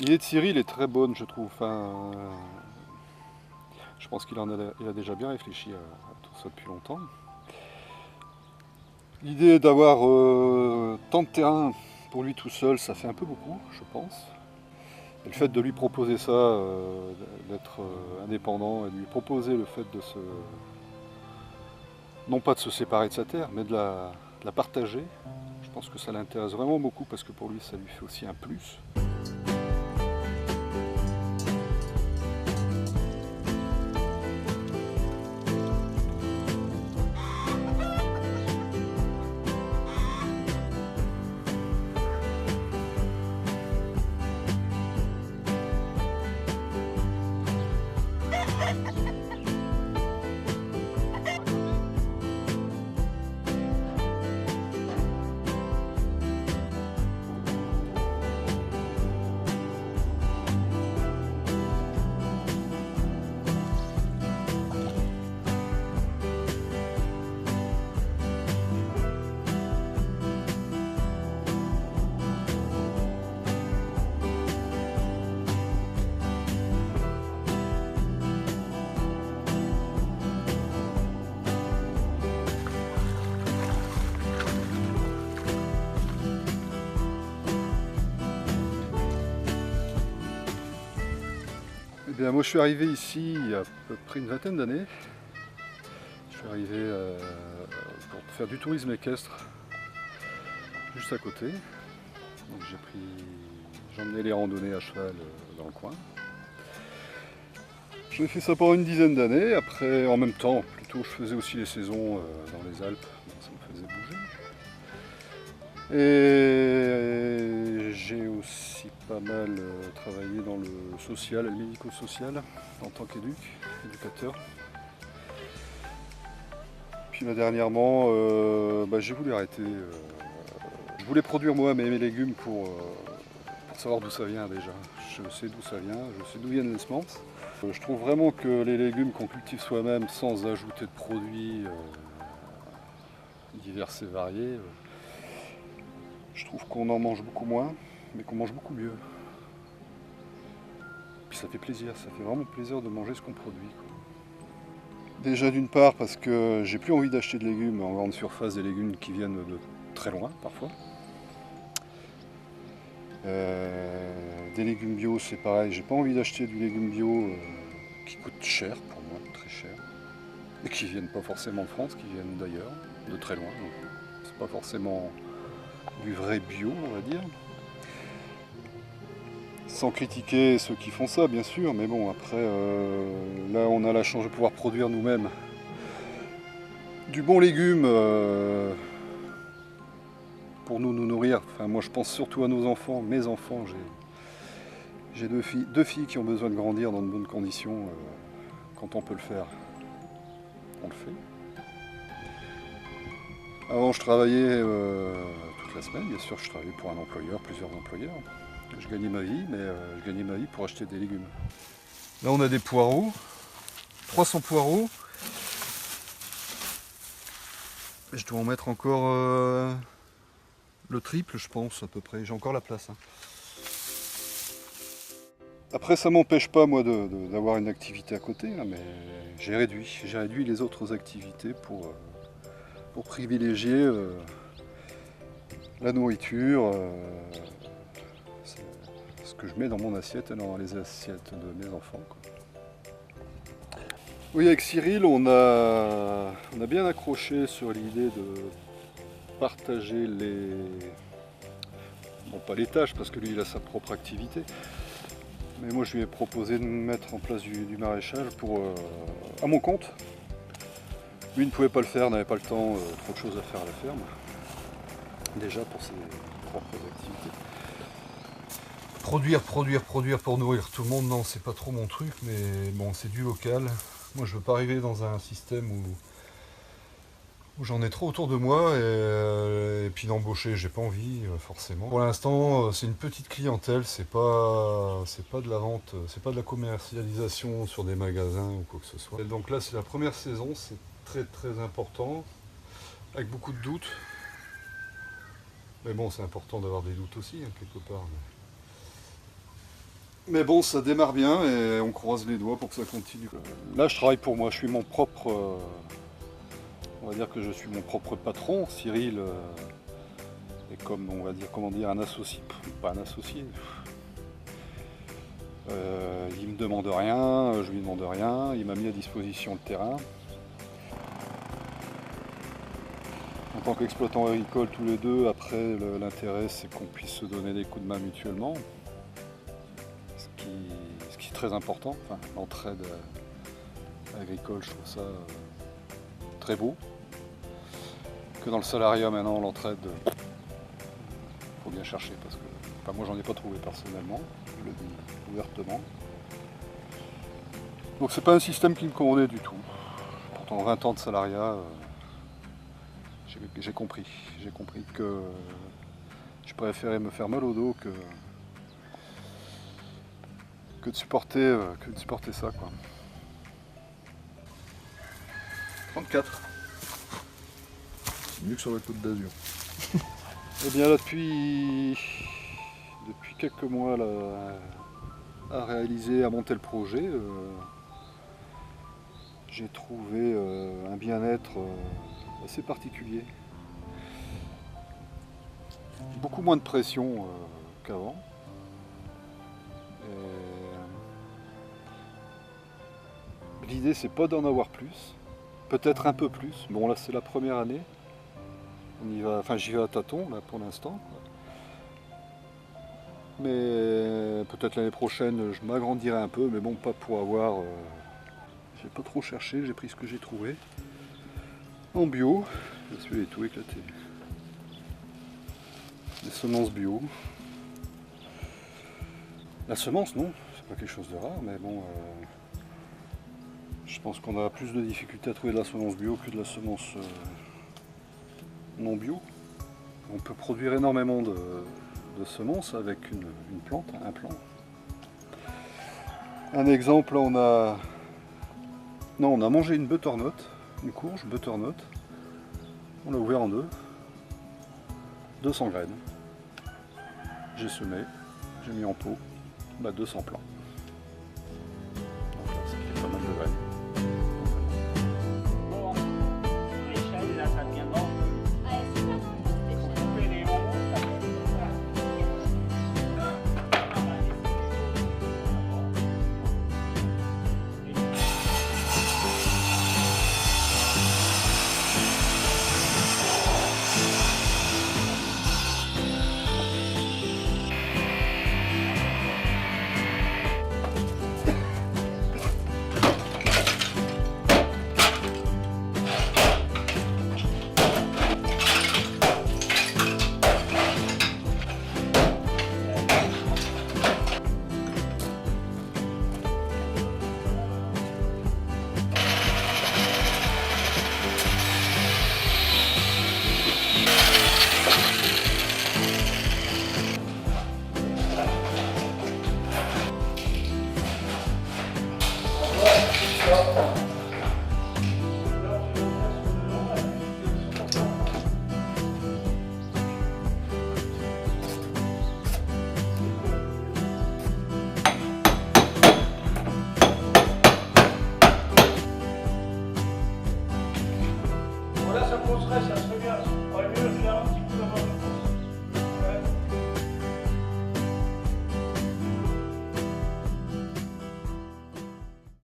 L'idée de Cyril est très bonne, je trouve. Enfin, je pense il a déjà bien réfléchi à tout ça depuis longtemps. L'idée d'avoir tant de terrain pour lui tout seul, ça fait un peu beaucoup, je pense. Et le fait de lui proposer ça, d'être indépendant, et de lui proposer le fait de se, non pas de se séparer de sa terre, mais de la partager, je pense que ça l'intéresse vraiment beaucoup parce que pour lui, ça lui fait aussi un plus. Eh bien, moi, je suis arrivé ici il y a à peu près une vingtaine d'années. Je suis arrivé pour faire du tourisme équestre juste à côté. Donc j'ai emmené les randonnées à cheval dans le coin. J'ai fait ça pendant une dizaine d'années. Après, en même temps, plutôt, je faisais aussi les saisons dans les Alpes. Donc ça me faisait bouger. Et j'ai aussi pas mal travaillé dans le social, le médico-social, en tant éducateur. Puis là, dernièrement, j'ai voulu arrêter. Je voulais produire moi mes légumes pour savoir d'où ça vient déjà. Je sais d'où ça vient, je sais d'où viennent les semences. Je trouve vraiment que les légumes qu'on cultive soi-même sans ajouter de produits divers et variés, je trouve qu'on en mange beaucoup moins, mais qu'on mange beaucoup mieux. Puis ça fait plaisir, ça fait vraiment plaisir de manger ce qu'on produit, quoi. Déjà d'une part parce que j'ai plus envie d'acheter de légumes en grande surface, des légumes qui viennent de très loin parfois. Des légumes bio, c'est pareil, j'ai pas envie d'acheter du légume bio qui coûte cher pour moi, très cher, et qui viennent pas forcément de France, qui viennent d'ailleurs, de très loin. Donc c'est pas forcément du vrai bio, on va dire. Sans critiquer ceux qui font ça, bien sûr, mais bon, après, là, on a la chance de pouvoir produire nous-mêmes du bon légume pour nous nourrir. Enfin, moi, je pense surtout à nos enfants, mes enfants. J'ai deux filles qui ont besoin de grandir dans de bonnes conditions. Quand on peut le faire, on le fait. Avant, je travaillais toute la semaine. Bien sûr, je travaillais pour un employeur, plusieurs employeurs. Je gagnais ma vie, mais je gagnais ma vie pour acheter des légumes. Là, on a des poireaux, 300 poireaux. Je dois en mettre encore le triple, je pense, à peu près. J'ai encore la place, hein. Après, ça m'empêche pas, moi, d'avoir une activité à côté, hein, mais j'ai réduit les autres activités pour privilégier la nourriture, ce que je mets dans mon assiette et dans les assiettes de mes enfants, quoi. Oui, avec Cyril, on a bien accroché sur l'idée de partager bon, pas les tâches, parce que lui, il a sa propre activité. Mais moi, je lui ai proposé de mettre en place du maraîchage à mon compte. Lui ne pouvait pas le faire, n'avait pas le temps, trop de choses à faire à la ferme. Déjà pour ses propres activités. Produire pour nourrir tout le monde, non, c'est pas trop mon truc, mais bon, c'est du local. Moi, je veux pas arriver dans un système où j'en ai trop autour de moi et puis d'embaucher, j'ai pas envie forcément. Pour l'instant, c'est une petite clientèle, c'est pas de la vente, c'est pas de la commercialisation sur des magasins ou quoi que ce soit. Et donc là, c'est la première saison, c'est très très important, avec beaucoup de doutes. Mais bon, c'est important d'avoir des doutes aussi, hein, quelque part. Mais bon, ça démarre bien et on croise les doigts pour que ça continue. Là, je travaille pour moi, je suis mon propre... on va dire que je suis mon propre patron. Cyril est comme, on va dire, comment dire, un associé. Pas un associé. Il me demande rien, je lui demande rien. Il m'a mis à disposition le terrain. En tant qu'exploitant agricole tous les deux, après l'intérêt c'est qu'on puisse se donner des coups de main mutuellement. Ce qui est très important, enfin, l'entraide agricole, je trouve ça très beau. Que dans le salariat maintenant, l'entraide, faut bien chercher parce que enfin, moi j'en ai pas trouvé personnellement, je le dis ouvertement. Donc c'est pas un système qui me convenait du tout. Pourtant 20 ans de salariat, j'ai compris que je préférais me faire mal au dos que de supporter ça quoi. 34. C'est mieux que sur la Côte d'Azur. Eh bien là depuis quelques mois là, à réaliser, à monter le projet, j'ai trouvé un bien-être assez particulier. Beaucoup moins de pression qu'avant. L'idée c'est pas d'en avoir plus, peut-être un peu plus. Bon là c'est la première année. On y va, enfin j'y vais à tâtons là pour l'instant. Mais peut-être l'année prochaine je m'agrandirai un peu, mais bon pas pour avoir. J'ai pas trop cherché, j'ai pris ce que j'ai trouvé. En bio, celui-là est tout éclaté. Des semences bio. La semence non, c'est pas quelque chose de rare, mais bon. Je pense qu'on a plus de difficultés à trouver de la semence bio que de la semence non bio. On peut produire énormément de semences avec une plante, un plant. Un exemple, on a mangé une butternut, une courge butternut. On l'a ouvert en deux. 200 graines. J'ai semé, j'ai mis en pot, 200 plants.